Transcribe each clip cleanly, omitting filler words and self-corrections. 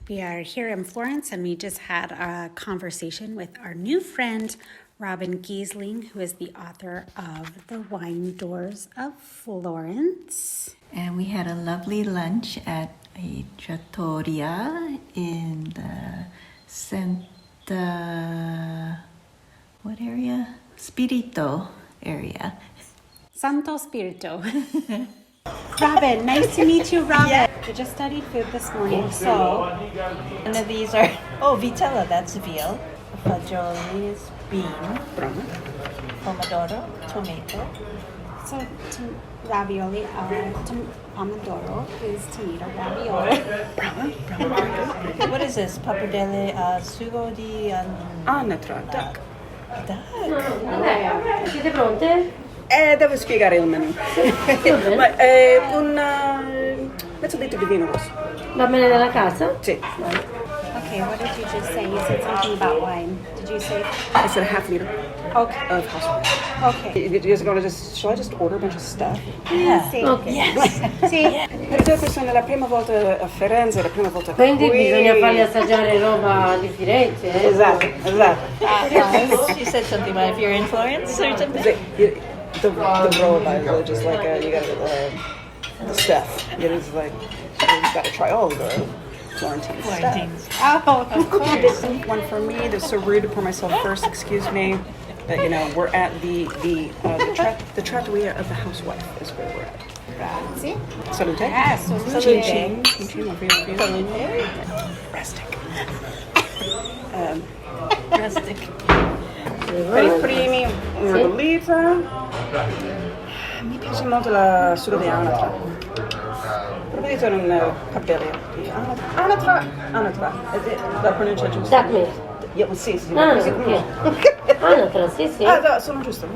We are here in Florence, and we just had a conversation with our new friend, Robbin Gheesling, who is the author of The Wine Doors of Florence. And we had a lovely lunch at a Trattoria in the what area? Spirito area. Santo Spirito. Robbin, nice to meet you, Robbin. Yeah. We just studied food this morning, so... One of these are, vitella, that's veal. Fagioli is bean. Pomodoro, tomato. So, ravioli, pomodoro is tomato ravioli. What is this? Pappardelle sugo di... Anatra, duck. Siete pronte? Devo spiegare il menù. Ma un mezzo litro di vino rosso. Va bene della casa? Sì. Okay, what did you just say? You said something about wine. Did you say? I said a half liter Okay. of house wine. Okay. Shall I just order a bunch of stuff? Yeah. Sì. Ok. Yes. Sì. Per due persone, la prima volta a Firenze, la prima volta Quindi qui. bisogna fargli assaggiare roba di Firenze, eh? Esatto. She said something about if you're in Florence or something. The roba is just like you gotta the stuff. It is like you gotta try all of the Florentine stuff. Oh, of course. This one for me. They're so rude to pour myself first. Excuse me, but we're at the trattoria of the housewife is where we're at. Grazie. Salute. Yes, salute. Chin. Rustic. Rustic. Per i primi una bollita. Mi piace molto la sugo di anatra. Provedete un capello di anatra. La pronuncia giusta? Duck meat. Sì. Ok. Anatra, sì. No, sono giusto.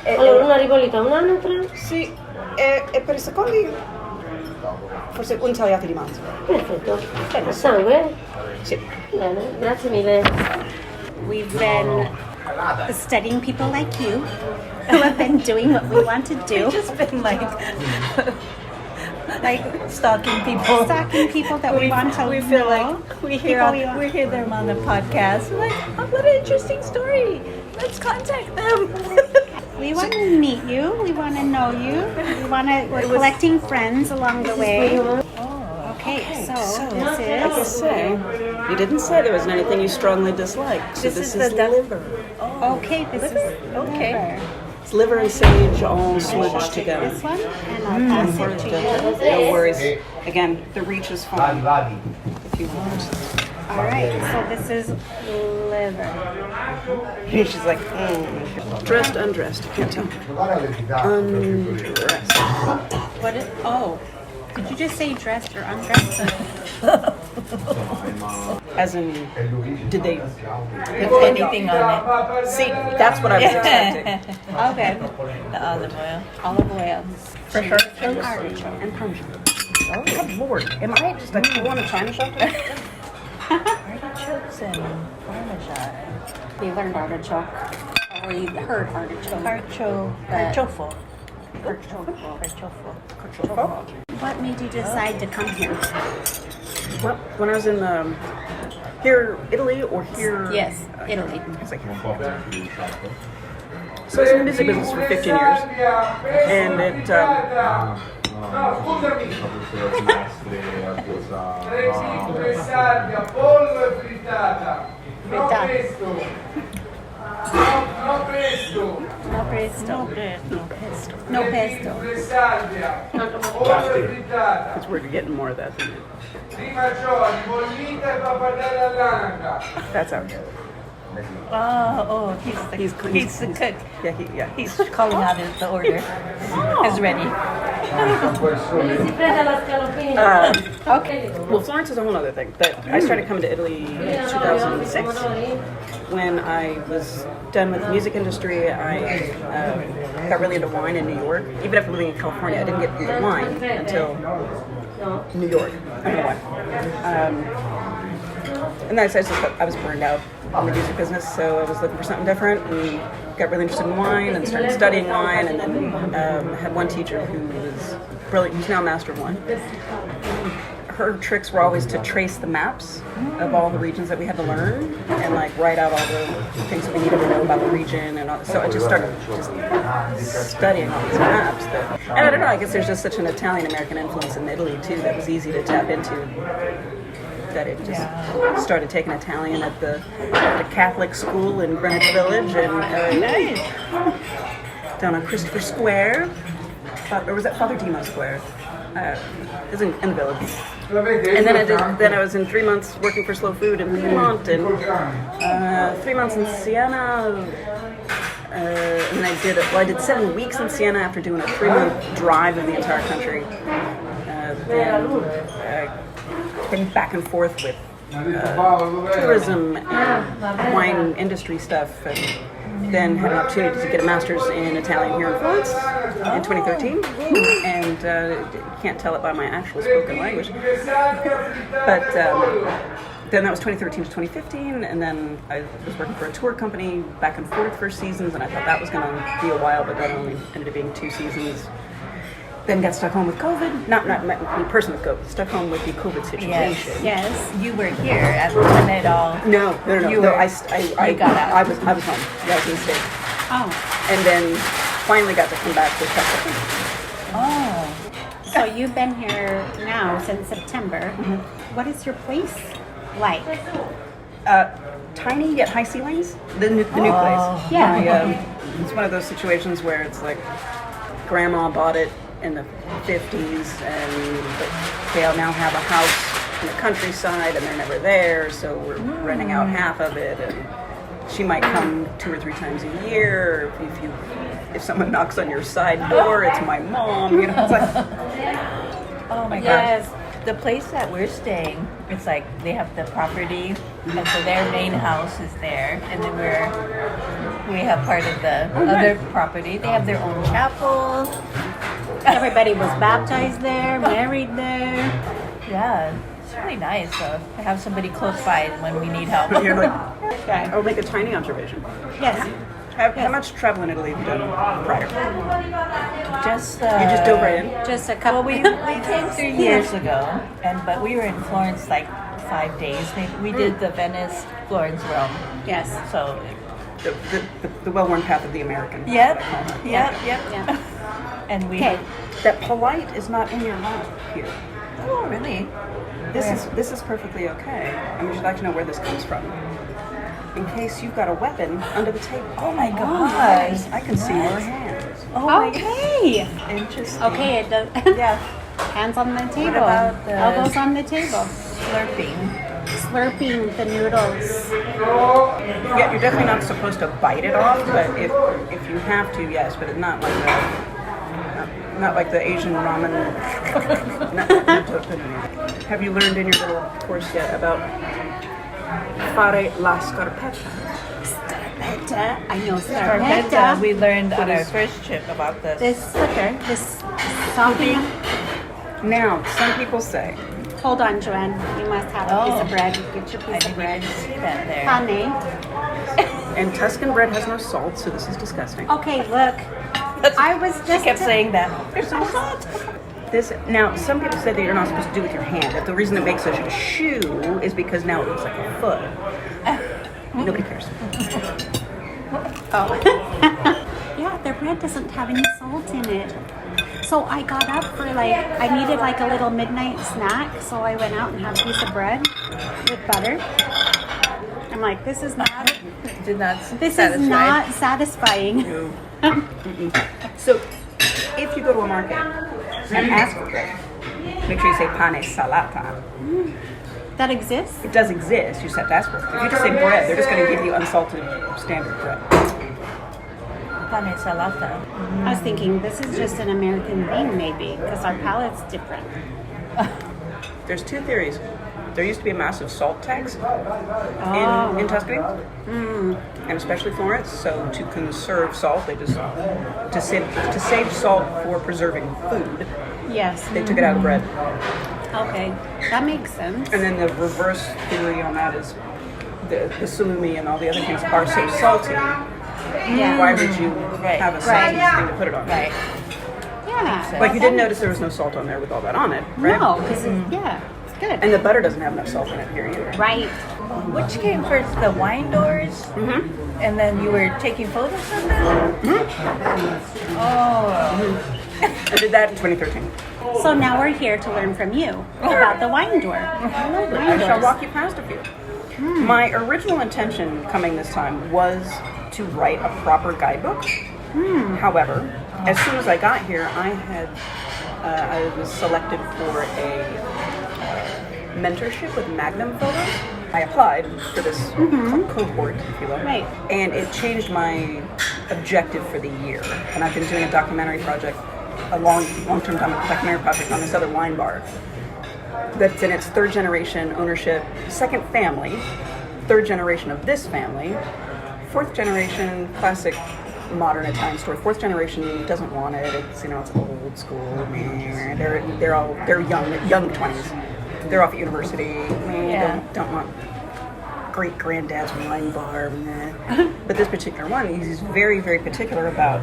Allora, una ribollita, un'anatra? Sì, e per i secondi forse un tagliato di manzo. Perfetto. Sangue? Sì. Bene, grazie mille. We've been studying people like you who have been doing what we want to do. We've just been like stalking people that we want to we feel know. like we hear them on the podcast. We're like, what an interesting story. Let's contact them. We want to meet you. We want to know you. We're collecting friends along the way. Okay, so this is... You didn't say there wasn't anything you strongly disliked. So This is the liver. Okay, this is liver. It's liver and sage all smooshed together. This one, and I'll pass it to you. No worries. Again, the reach is fine. If you want. All right, so this is liver. She's like, dressed, undressed. You can't tell. Undressed. What is? Oh, did you just say dressed or undressed? As in, did they With anything on see? That's what I was expecting. Okay. it. The olive oil. Olive oil. For her. And artichoke. And Parmesan. Oh, good lord. Am I just like you want a China shop? Artichokes and Parmesan. We learned artichoke. Or we heard artichoke. Carciofo. What made you decide to come here? Well, when I was in here, Italy, or here? Yes, Italy. It's like, so I was in the music business for 15 years, and it. No pesto. It's weird, you're getting more of that than it. That's out. He's the cook. Yeah. He's calling out the order. Is ready. Si prende la scalopina. Okay. Well, Florence is a whole other thing. But I started coming to Italy in 2006. When I was done with the music industry, I got really into wine in New York. Even after living in California, I didn't get into wine until New York. I don't know why. And then I was burned out in the music business, so I was looking for something different and got really interested in wine and started studying wine, and then had one teacher who was brilliant. He's now a master of wine. her tricks were always to trace the maps of all the regions that we had to learn and like write out all the things that we needed to know about the region and all. So I just started studying all these maps. And I don't know, I guess there's just such an Italian-American influence in Italy too that was easy to tap into. That it just started taking Italian at the Catholic school in Greenwich Village and down on Christopher Square, or was that Father Demo Square? It was in the village. And then I was in 3 months working for Slow Food in Piedmont and 3 months in Siena. And I did 7 weeks in Siena after doing a 3-month drive of the entire country. Been back and forth with tourism and wine industry stuff, and then had an opportunity to get a master's in Italian here in Florence in 2013, and can't tell it by my actual spoken language, but then that was 2013 to 2015, and then I was working for a tour company back and forth for seasons, and I thought that was going to be a while, but that only ended up being 2 seasons. Then got stuck home with COVID. Not me personally with COVID. Stuck home with the COVID situation. Yes. You were here at when it all. No. You No, were- I got out. I was home. Yeah, I was in the States. Oh, And then finally got to come back this past September. Oh. so you've been here now since September. What is your place like? Tiny yet high ceilings. The new place. Yeah. It's one of those situations where it's like grandma bought it in the 50s, and they all now have a house in the countryside, and they're never there, so we're renting out half of it. And she might come 2 or 3 times a year. If someone knocks on your side door, it's my mom. You know, it's like Oh my Yes. gosh. The place that we're staying, it's like they have the property, and so their main house is there, and then we have part of the other property. They have their own chapel. Everybody was baptized there, married there. Yeah, it's really nice to have somebody close by when we need help. you're like, Okay. I'll make a tiny observation. Yes. How much travel in Italy have you done prior? Just You just dove right in. Just a couple. we came 3 years ago, but we were in Florence like 5 days. We did the Venice, Florence, Rome. Yes. So The well-worn path of the American. yep. Yeah. And we Okay. That polite is not in your mouth here. oh really? This is perfectly okay. Would you like to know where this comes from? In case you've got a weapon under the table. Oh my gosh! I can see your hands. Oh my Okay. interesting. Okay, it does. Yeah, Hands on the table. about the- Elbows on the table. slurping. Slurping the noodles. Yeah, you're definitely not supposed to bite it off, but if you have to, yes. But it's not like the Asian ramen. Have you learned in your little course yet about fare la scarpetta? Scarpetta. I know Scarpetta. scarpetta. We learned on our first trip about this. This softening. Now, some people say Hold on, Joanne. You must have a piece of bread. Get your I piece of didn't bread. even see that there. Pane. and Tuscan bread has no salt, so this is disgusting. Okay, look. I was She just kept saying that. There's no salt. Now, some people say that you're not supposed to do it with your hand. That the reason it makes such a shoe is because now it looks like a foot. Nobody cares. Oh. Yeah, their bread doesn't have any salt in it. So I got up for I needed like a little midnight snack. So I went out and had a piece of bread with butter. I'm like, this is not satisfying. No. So, if you go to a market and ask for bread, make sure you say pane salata. That exists? It does exist, you just have to ask for it. If you just say bread, they're just going to give you unsalted standard bread. Pane salata. I was thinking this is just an American thing maybe because our palate's different. There's 2 theories. There used to be a massive salt tax in Tuscany, and especially Florence. So to conserve salt, they just to save salt for preserving food, Yes. they took it out of bread. Okay, that makes sense. And then the reverse theory on that is the salumi and all the other things are so salty. Yeah. Why would you have a salty thing to put it on? Right. Yeah. Like you didn't notice there was no salt on there with all that on it, right? No, because yeah. Good. And the butter doesn't have enough salt in it here either. Right. Which came first, the wine doors? Mm-hmm. And then you were taking photos of them? Mm-hmm. Oh. I did that in 2013. So now we're here to learn from you about the wine door. I shall walk you past a few. My original intention coming this time was to write a proper guidebook. However, as soon as I got here, I was selected for a mentorship with Magnum Photos. I applied for this cohort, if you will, Right. and it changed my objective for the year. And I've been doing a documentary project, a long-term documentary project on this other wine bar that's in its third generation ownership, second family, third generation of this family, fourth generation classic modern Italian story. Fourth generation doesn't want it. It's it's old school. They're young 20s. They're off at university. Don't want great granddad's wine bar. But this particular one, he's very, very particular about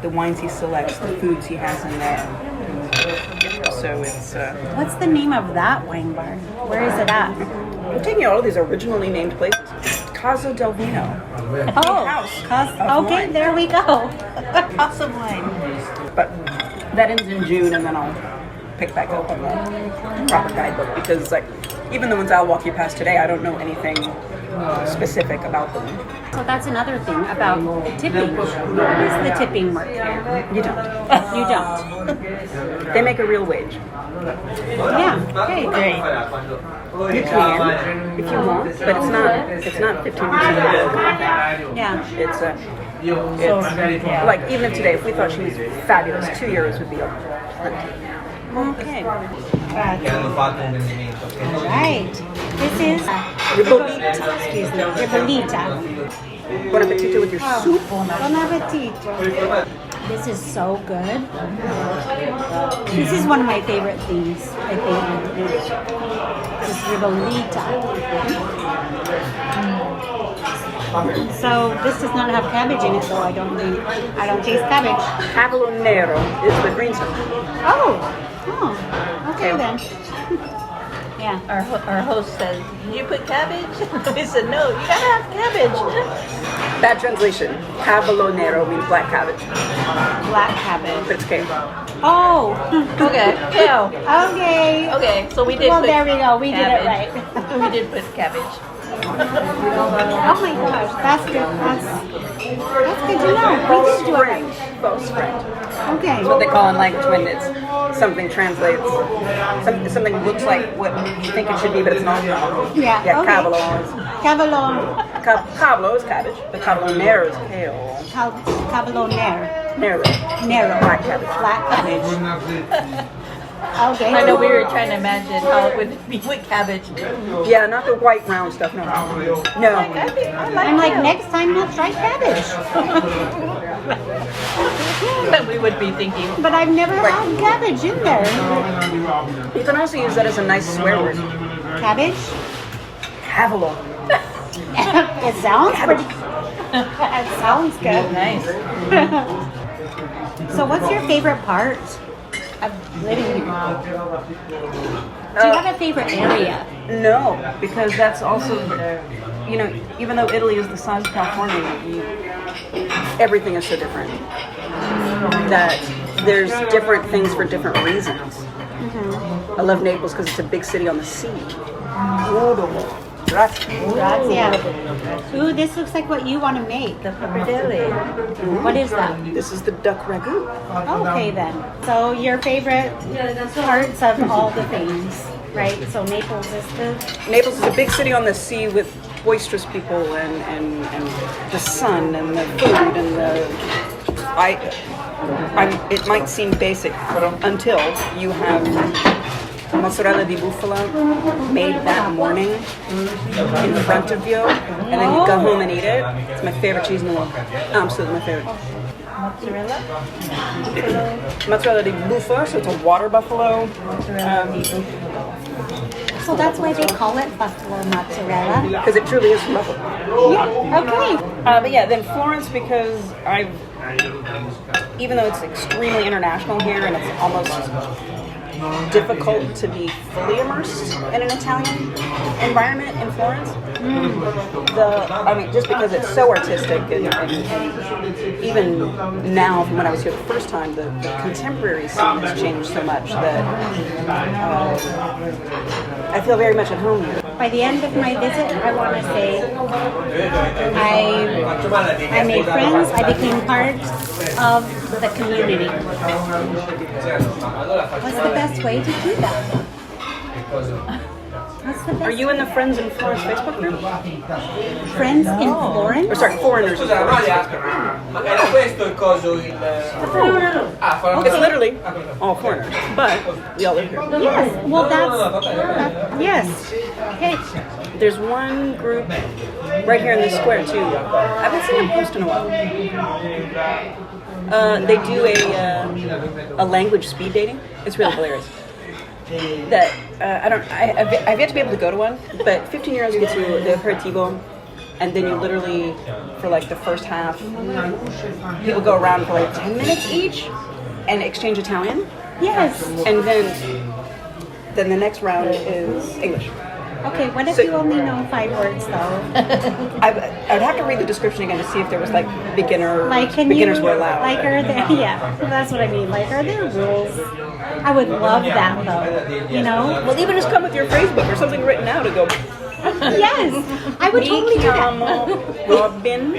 the wines he selects, the foods he has in there. So it's. What's the name of that wine bar? Where is it at? I'm taking you all of these originally named places. Casa del Vino. Oh, House. okay, Wine. there we go. House of wine. But that ends in June, and then I'll pick back up on the proper guidebook because, even the ones I'll walk you past today, I don't know anything specific about them. So that's another thing about the tipping. How does the tipping work here? You don't. You don't. They make a real wage. Yeah. Okay, great. You can if you want, but it's not 15%. Yeah. It's like even if today, if we thought she was fabulous, 2 euros would be plenty. Okay. Right. This is Ribollita. excuse me, ribollita. Buon appetito with your soup. Bon appetito. This is so good. This is one of my favorite things, I think. This ribollita. So this does not have cabbage in it, though. I don't taste cabbage. Cavolo Nero is the green stuff. Oh, okay then. Yeah. Our host says, "Did you put cabbage?" We said, "No, you gotta have cabbage." Bad translation. Cavolo Nero means black cabbage, Black cabbage. but it's kale. Oh. Okay. Kale. Okay. Okay. So we did. Well, put there we go. We did it cabbage. right. We did put cabbage. Oh my gosh, that's good. That's good to know. We did do it right. False friend. Okay. That's what they call in language when it's something translates. Something looks like what you think it should be, but it's not. Yeah. Yeah. Okay. Cavolo is. Cavolo. Cavolo is cabbage, but Cavolo Nero is kale. Cavolo Nero. Nero. Nero. Black cabbage. Black cabbage. Okay. I know we were trying to imagine how it would be with cabbage. Yeah, not the white round stuff. No. No. I'm like, next time we'll try cabbage. But we would be thinking. But I've never had cabbage in there. You can also use that as a nice swear word. Cabbage? Cavolo. It sounds pretty. It sounds good. Nice. So, what's your favorite part of living here? Do you have a favorite area? No, because that's also, even though Italy is the size of California, everything is so different that there's different things for different reasons. Mm-hmm. I love Naples because it's a big city on the sea. Yeah. Ooh, this looks like what you want to make. The pappardelle. What is that? This is the duck ragu. Okay then. So your favorite parts of all the things, right? So Naples is Naples is a big city on the sea with boisterous people and the sun and the food and it might seem basic until you have mozzarella di bufala made that morning in front of you, and then you go home and eat it. It's my favorite cheese in the world. Absolutely my favorite. Mozzarella? Mozzarella di bufala, so it's a water buffalo. So that's why they call it buffalo mozzarella. Because it truly is buffalo. Yeah. Okay. But yeah, then Florence, because even though it's extremely international here and it's almost difficult to be fully immersed in an Italian environment in Florence. I mean, just because it's so artistic, and even now, from when I was here the first time, the contemporary scene has changed so much that I feel very much at home here. By the end of my visit, I want to say I made friends. I became part of the community. What's the best way to do that? What's the best? Are you in the Friends in Florence Facebook group? Friends in Florence? Or sorry, Foreigners in Florence. Era questo il coso il... It's literally all foreigners, but we all live here. Yes. Well, yes. Okay. There's one group right here in this square too. I haven't seen them post in a while. They do a language speed dating. It's really hilarious. That I've yet to be able to go to one, but 15-year-olds get to the aperitivo, and then you literally, for like the first half, people go around for like 10 minutes each and exchange Italian. Yes. And then the next round is English. Okay, what if you only know 5 words though? I would have to read the description again to see if there was like beginners were allowed. Like, are there? Yeah, that's what I mean. Like, are there rules? I would love that though. You know? Well, even just come with your phrase book or something written out and go. Yes, I would totally do that. Robbin.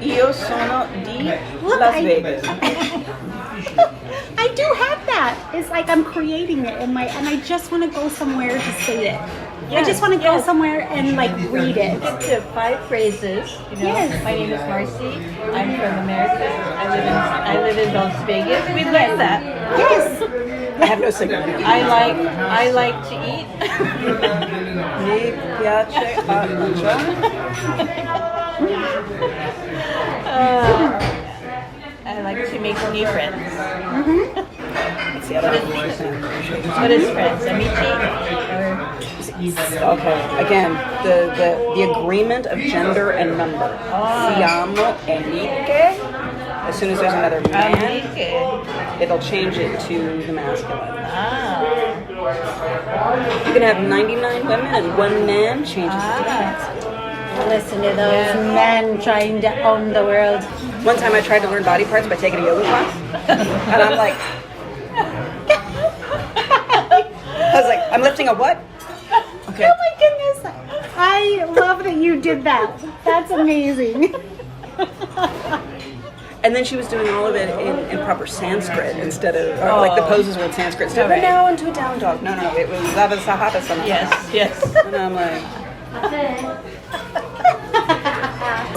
Io sono di Look, Las Vegas. I do have that. It's like I'm creating it in and I just want to go somewhere to say it. I just want to go somewhere and like read it. To 5 phrases. You know, Yes. My name is Marcy. I'm from America. I live in Las Vegas. We learned that. Yes. I have no signal. I like to eat. Mi piace I like to make new friends. Let's see how that What is friends? Amici? Okay, again, the agreement of gender and number. Siamo amiche. As soon as there's another man, Amiche. it'll change it to the masculine. Ah. You can have 99 women and 1 man changes it to the masculine. Listen to those men trying to own the world. One time I tried to learn body parts by taking a yoga class, and I'm like, I was like, I'm lifting a what? Okay. Oh my goodness! I love that you did that. That's amazing. And then she was doing all of it in proper Sanskrit instead of, like the poses were in Sanskrit. Instead of, no, into a down dog. No, it was Lava Sahata something. Yes. And I'm like,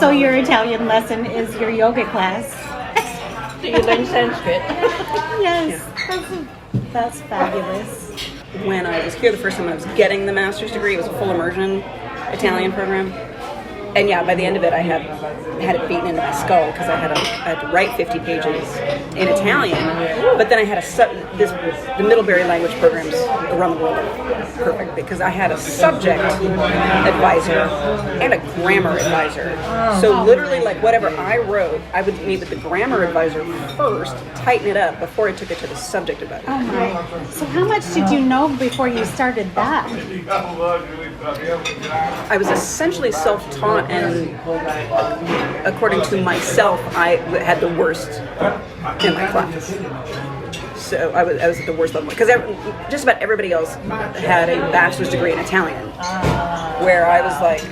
So your Italian lesson is your yoga class. So you learn Sanskrit. Yes, that's fabulous. when I was here the first time I was getting the master's degree, it was a full immersion Italian program. And yeah, by the end of it, I had it beaten into my skull because I had to write 50 pages in Italian. But then I had the Middlebury language programs around the world are perfect because I had a subject advisor and a grammar advisor. So literally, like whatever I wrote, I would meet with the grammar advisor first, tighten it up before I took it to the subject advisor. Oh my! So how much did you know before you started that? I was essentially self-taught, and according to myself, I had the worst in my class. So I was at the worst level because just about everybody else had a bachelor's degree in Italian, where I was like,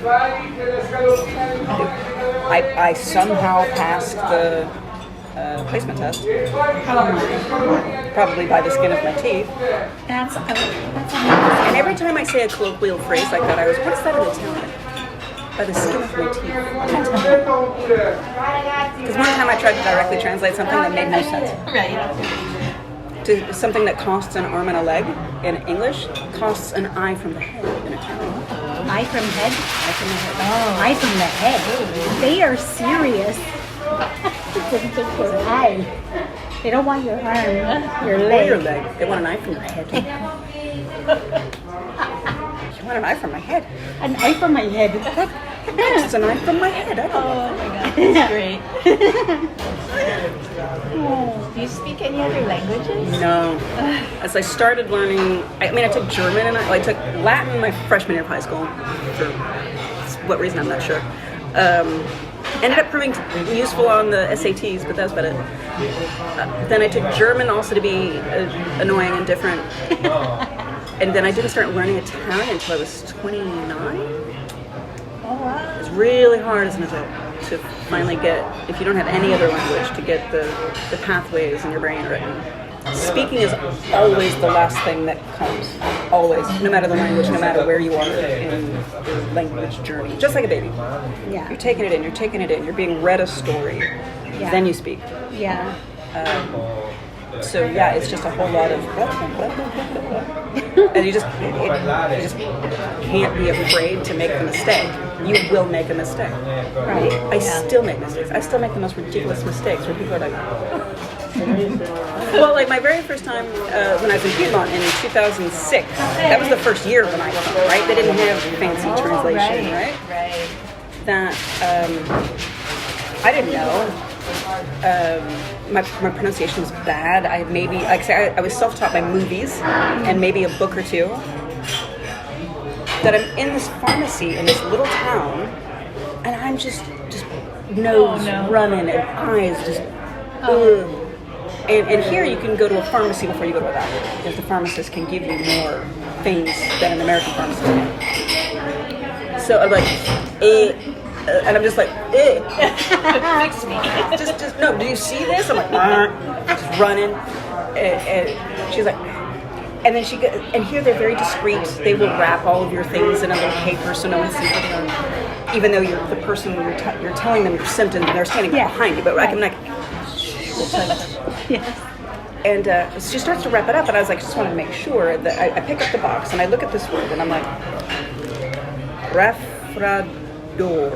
I somehow passed the placement test, probably by the skin of my teeth. That's amazing. And every time I say a colloquial phrase like that, I was, what's that in Italian? By the skin of my teeth. Because one time I tried to directly translate something that made no sense. Right. To something that costs an arm and a leg in English costs an eye from the head in Italian. Eye from head? Eye from the head. Oh. Eye from the head. They are serious. Eye. They don't want your arm, your Or leg. your leg. They want an eye from your head. want an eye from my head. An eye from my head. It's an eye from my head. I don't know. Oh my god, that's great. Do you speak any other languages? No. As I started learning, I took German and I took Latin my freshman year of high school. For what reason, I'm not sure. Ended up proving useful on the SATs, but that's about it. Then I took German also to be annoying and different. And then I didn't start learning Italian until I was 29. Oh wow. It's really hard as an adult to finally get, if you don't have any other language, to get the pathways in your brain written. Speaking is always the last thing that comes. Always. No matter the language, no matter where you are in your language journey. Just like a baby. Yeah. You're taking it in, you're being read a story, then you speak. Yeah. So yeah, it's just a whole lot of and you just can't be afraid to make the mistake. You will make a mistake. Right. I still make mistakes. I still make the most ridiculous mistakes where people are like, well, like my very first time when I was in Piedmont in 2006, that was the first year when I came, right? They didn't have fancy translation, right? Right. That I didn't know. My pronunciation was bad. I was self-taught by movies and maybe a book or two. That I'm in this pharmacy in this little town, and I'm just nose running and eyes just. Ugh. And here you can go to a pharmacy before you go to a doctor because the pharmacist can give you more things than an American pharmacist can. So I'm like, and I'm just like, Fix me. just no. Do you see this? I'm like, just running, and she's like, and then and here they're very discreet. They will wrap all of your things in a little paper so no one sees them, even though you're the person you're telling them your symptoms and they're standing behind you. But I can like, Yes. and she starts to wrap it up, and I was like, just wanted to make sure that I pick up the box and I look at this word and I'm like, refrador.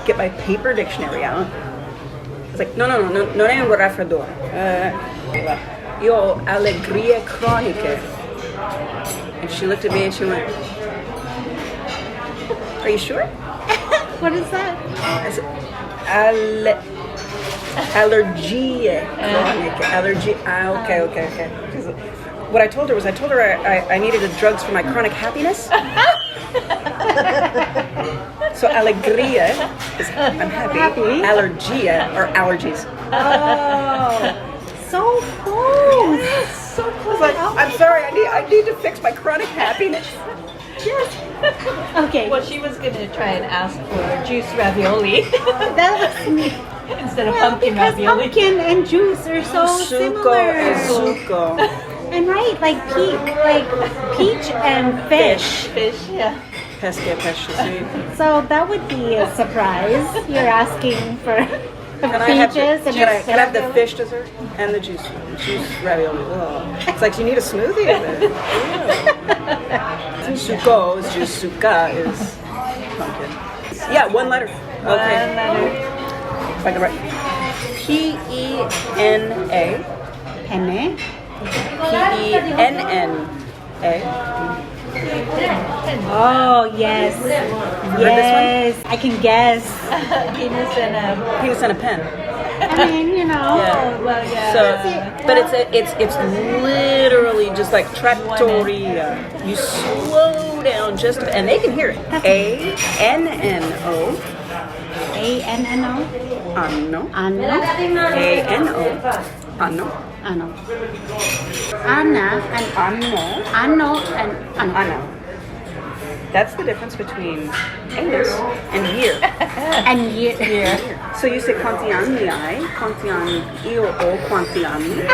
Get my paper dictionary out. I was like, no è un raffreddore. Io ho allegrie croniche. And she looked at me and she went, are you sure? What is that? I said, allergie croniche. Allergie. Okay. 'Cause what I told her was, I needed the drugs for my chronic happiness. So allegria is I'm happy. Allergia are allergies. Oh, so close. So I close. was like, I'm sorry, I need to fix my chronic happiness. Yes. Okay. Well, she was gonna try and ask for juice ravioli That was me. instead of Well, pumpkin because ravioli. pumpkin and juice are so similar. Succo. And right, like peach and fish. Fish, yeah. Pesce, sì. So that would be a surprise. You're asking for Can I have peaches and can I have the fish dessert and the juice ravioli? Oh. It's like you need a smoothie of it. Succo is juice. Succa is pumpkin. Yeah, one letter. Okay. One letter. If I can write P-E-N-A. penne. P-E-N-N-A. Oh yes, yes. I can guess. Penis and a. Penis and a pen. I mean, you know. Yeah. Well, yeah. So, but it's literally just like Trattoria. You slow down just, and they can hear it. A-N-N-O. A-N-N-O. Anno. Anno. A-N-O. Anno. Anno. Anna and Anno. Anno and Anno. Anno. That's the difference between anus and year. And year. So you say quanti anni hai, quanti anni io ho, quanti anni,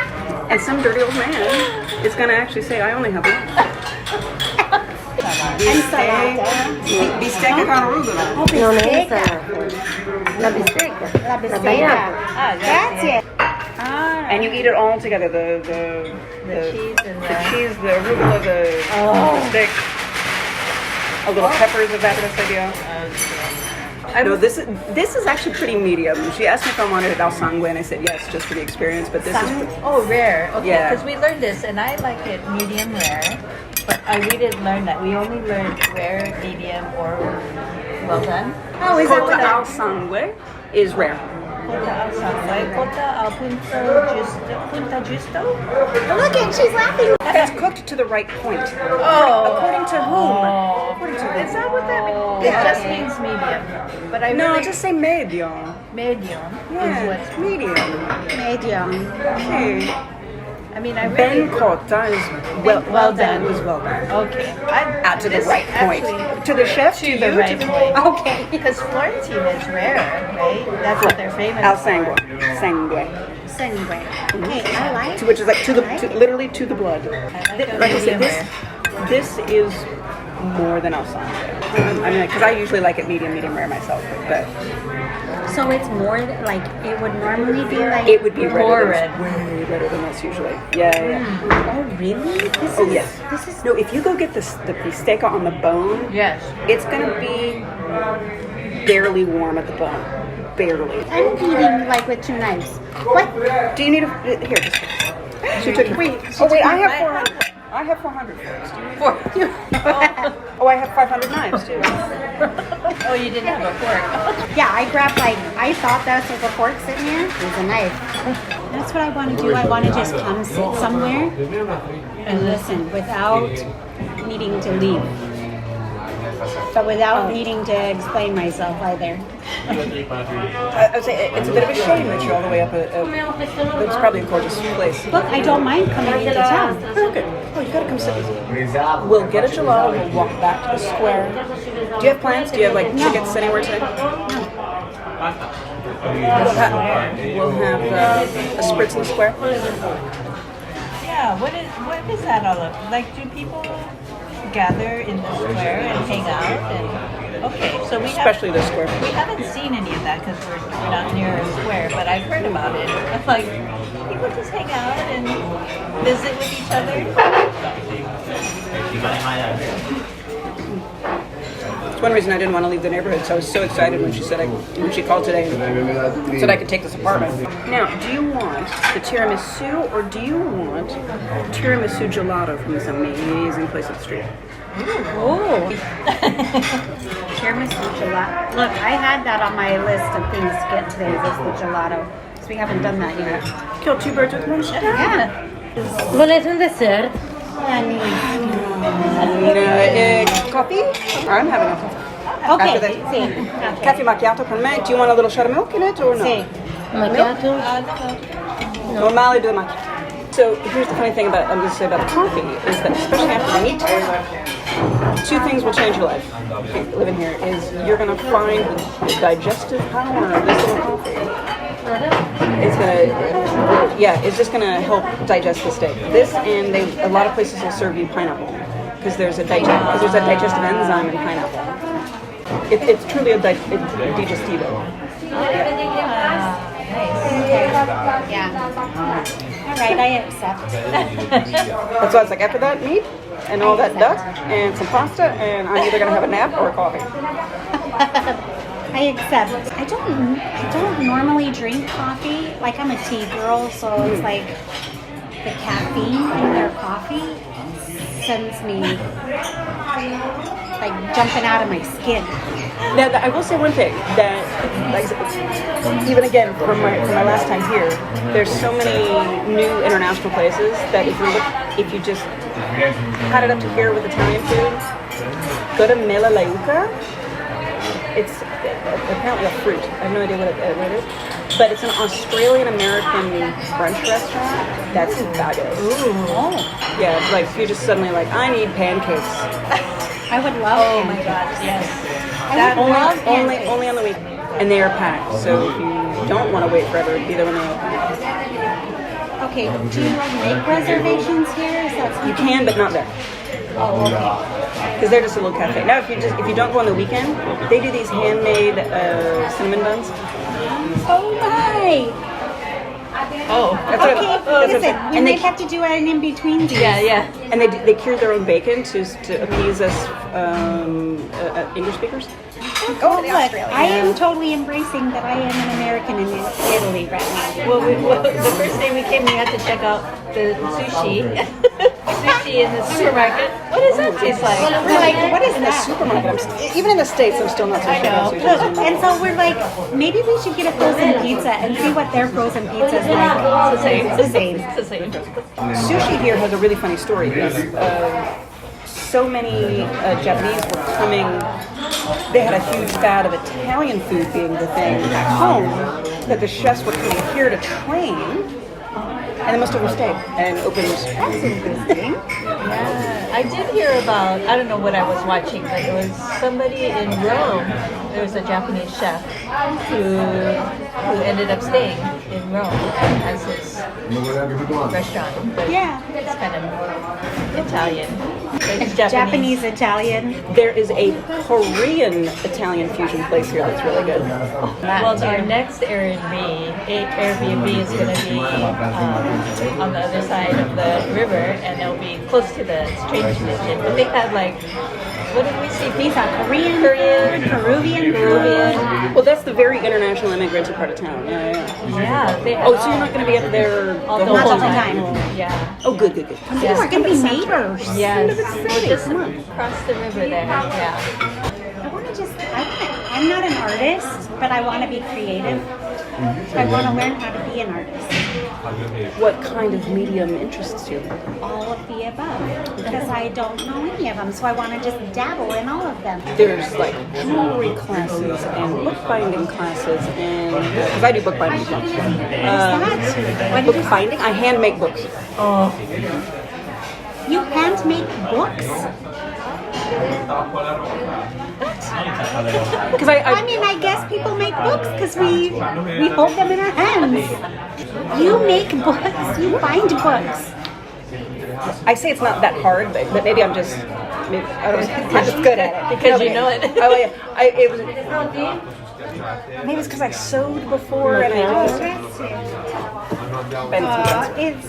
and some dirty old man is going to actually say, I only have one. Insalata. Bistecca con arugula. Oh, Non è bistecca. la bistecca. La bistecca. Grazie. And you eat it all together. The cheese and the cheese, the arugula, the stick, a little peppers of that idea. No, this is actually pretty medium. She asked me if I wanted it al sangue, and I said yes, just for the experience. But this is Oh, rare. Okay, Yeah. because we learned this, and I like it medium rare. But we didn't learn that. We only learned rare, medium, or well done. Oh, is that Cota what al sangue is rare. Cota al sangue, cota al punta giusto. Look at, she's laughing. It's cooked to the right point. Oh. According to whom? According to Is that what that means? It just means medium. But I No, really, just say medio. medium Yeah, is what's. medium. Medium. Okay. I mean, I Ben really. cota is well done. Was well done. Okay. Out to the This right point. actually- To the chef, To the right point. Okay. Because Florentine is rare, right? That's what they're famous Al for. sangue. Sangue. Sangue. Okay, I like. Which is like literally to the blood. Like I said, medium this is more than al sangue. I mean, because I usually like it medium rare myself, but So it's more like it would normally be like. it would be More redder red. than, way redder than this usually. Yeah. Oh really? This Oh is, yes. This is. No, if you go get the bistecca on the bone, Yes. it's gonna be barely warm at the bone. Barely. I'm eating like with 2 knives. What? Do you need a here? Just, she took. Wait. Oh wait, I have 400. I have 400 forks. Do you? Oh, I have 500 knives too. Oh, you didn't have a fork. Yeah, I grabbed like I thought that's what the forks in here. There's a knife. That's what I want to do. I want to just come sit somewhere and listen without needing to leave, but without needing to explain myself either. I would say it's a bit of a shame that you're all the way up. It's probably a gorgeous place. Look, I don't mind coming into town. Oh, okay. Oh, you gotta come sit with me. We'll get a gelato. We'll walk back to the square. Do you have plans? Do you have like tickets anywhere today? We'll have a spritz in the square. Yeah. What is that all of? Like, do people gather in the square and hang out? And okay, so Especially the square. We haven't seen any of that because we're not near a square, but I've heard about it. Like, people just hang out and visit with each other. It's one reason I didn't want to leave the neighborhood. So I was so excited when she said when she called today and said I could take this apartment. Now, do you want the tiramisu or do you want tiramisu gelato from this amazing place up the street? Oh, tiramisu gelato. Look, I had that on my list of things to get today. Was the gelato? Because we haven't done that yet. Kill 2 birds with one stone. Yeah. Volete un dessert? Coffee? I'm having a coffee. Okay. After that. Sí. Okay. Cafe macchiato per me. Do you want a little shot of milk in it or no? Sí. Macchiato? Normally do a macchiato. So here's the funny thing I'm going to say about the coffee is that especially after the meat test, 2 things will change your life. Living here is you're going to find the digestive power of this little coffee. It's just gonna help digest the steak. This and a lot of places will serve you pineapple because there's a digestive enzyme in pineapple. It's truly a digestivo. Yeah. All right, I accept. That's why I was like, after that meat and all that duck and some pasta, and I'm either gonna have a nap or a coffee. I accept. I don't normally drink coffee. Like I'm a tea girl, so it's like the caffeine in their coffee sends me like jumping out of my skin. Now, I will say one thing that, like, even again from my last time here, there's so many new international places that if you just had it up to here with Italian food, go to Mela Leuca. It's apparently a fruit. I have no idea what it is. But it's an Australian-American brunch restaurant that's fabulous. Oh, Yeah, it's like you just suddenly like, I need pancakes. I would love. Oh my gosh, yes. I would love pancakes. Only on the weekend. And they are packed, so if you don't want to wait forever, be there when they open. Okay, do you like make reservations here? Is that You something? can, but not there. Oh, okay. Because they're just a little cafe. Now, if you don't go on the weekend, they do these handmade cinnamon buns. Oh my! Oh. That's what- Okay, that's what I'm listen, saying. we And might they have to do an in between these. Yeah. and they cure their own bacon to appease us English speakers. Oh, look, I am totally embracing that I am an American in Italy right now. Well, the first day we came, we had to check out the sushi. Sushi in the supermarket. What does that taste like? We're like, what is In the that? supermarket, even in the States, I'm still not so sure about sushi. And so we're like, maybe we should get a frozen pizza and see what their frozen pizza is like. It's the same. It's the same. It's the same. Sushi here has a really funny story because so many Japanese were coming. They had a huge fad of Italian food being the thing at home that the chefs were coming here to train, and they must overstay and opened. That's interesting. Yeah, I did hear about, I don't know what I was watching, but it was somebody in Rome. There was a Japanese chef who ended up staying in Rome as his restaurant. But Yeah. it's kind of Italian. It's Japanese Italian. There is a Korean Italian fusion place here that's really good. Well, our next Airbnb is going to be on the other side of the river, and it'll be close to the train station. But they have like, what did we see? These are Korean, Peruvian. Well, that's the very international immigrant part of town. Yeah, they have Oh, so you're not going to be up there the whole Not the whole time? time. Yeah. Oh, good. Yeah. We're gonna be neighbors. Yes. We're just across the river there. Yeah. I want to I'm not an artist, but I want to be creative. I want to learn how to be an artist. What kind of medium interests you? All of the above. Because I don't know any of them, so I want to just dabble in all of them. There's like jewelry classes and bookbinding classes, and because I do bookbinding as well. What did you say? Bookbinding, I hand make books. Oh. You can't make books? Because I mean, I guess people make books because we hold them in our hands. You make books. You find books. I say it's not that hard, but maybe I'm just good at it. Because you know it. Oh yeah, it was. Maybe it's because I sewed before and I just been It's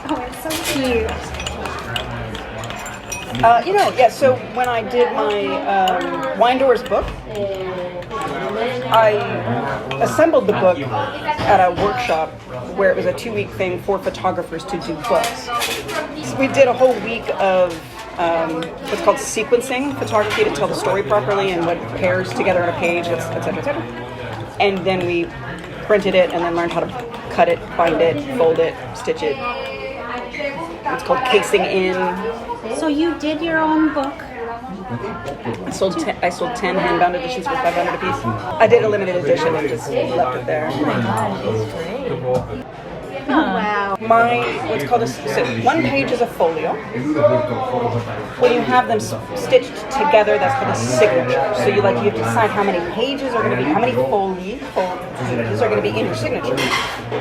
oh, it's so cute. So when I did my Wine Doors book, I assembled the book at a workshop where it was a 2-week thing for photographers to do books. So we did a whole week of what's called sequencing photography to tell the story properly and what pairs together on a page, et cetera, et cetera. And then we printed it and then learned how to cut it, bind it, fold it, stitch it. It's called casing in. So you did your own book? I sold 10 hand-bound editions for $500 a piece. I did a limited edition and just left it there. Oh, wow. What's called one page is a folio. When you have them stitched together, that's called a signature. So you have to decide how many pages are going to be, how many pages are going to be in your signature.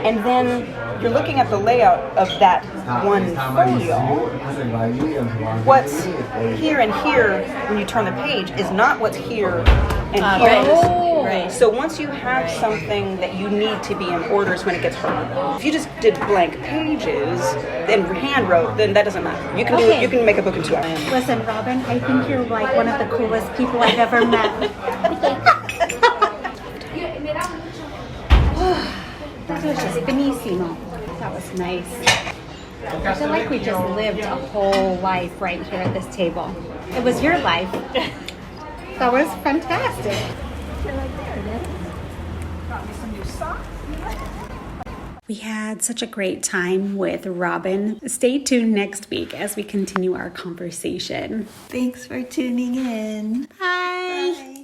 And then you're looking at the layout of that one folio. What's here and here when you turn the page is not what's here and here. Right. So once you have something that you need to be in order is when it gets hard. If you just did blank pages and hand wrote, then that doesn't matter. You can do it. You can make a book in 2 hours. Listen, Robin, I think you're like one of the coolest people I've ever met. That was just finissimo. That was nice. I feel like we just lived a whole life right here at this table. It was your life. That was fantastic. We had such a great time with Robin. Stay tuned next week as we continue our conversation. Thanks for tuning in. Bye.